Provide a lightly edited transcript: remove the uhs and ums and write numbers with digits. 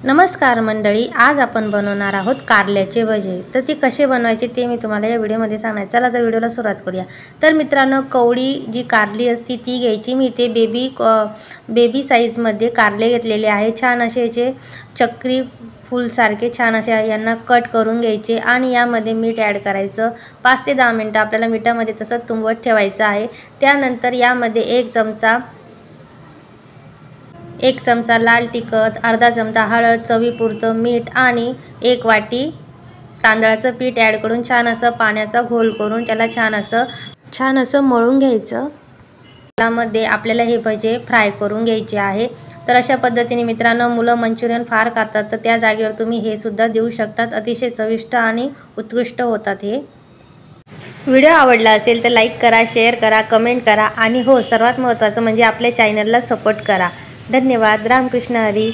नमस्कार मंडळी, आज आपण बनवणार आहोत कारल्याचे भजे। तर ते कसे बनवायचे ते मी तुम्हाला या व्हिडिओमध्ये सांगणार। चला तर व्हिडिओला सुरुवात करूया। तर मित्रांनो, कवळी जी कारली असती ती घ्यायची। मी ते बेबी साईजमध्ये कारले घेतलेले आहे। छान असे याचे चक्री फुलसारखे छान असे यांना कट करून घ्यायचे आणि यामध्ये मीठ ॲड करायचं। 5 ते 10 मिनिटं आपल्याला मिठामध्ये तसंच तुंबवत ठेवायचं आहे। त्यानंतर यामध्ये 1 चमचा लाल तिखट, अर्धा चमचा हळद, चवीपुरतं मीठ आणि 1 वाटी तांदळाचं पीठ ॲड करून छान असं पाण्याचा घोल करून त्याला छान असं मळून घ्यायचं। त्यामध्ये आपल्याला हे भजे फ्राय करून घ्यायचे आहे। तर अशा पद्धतीने मित्रांनो, मुलं मंचुरियन फार खातात, तर त्या जागेवर तुम्ही हे सुद्धा देऊ शकतात। अतिशय चविष्ट आणि उत्कृष्ट होतात हे। व्हिडिओ आवडला असेल तर लाईक करा, शेअर करा, कमेंट करा आणि हो, सर्वात महत्त्वाचं म्हणजे आपल्या चॅनलला सपोर्ट करा। धन्यवाद। रामकृष्ण हरी।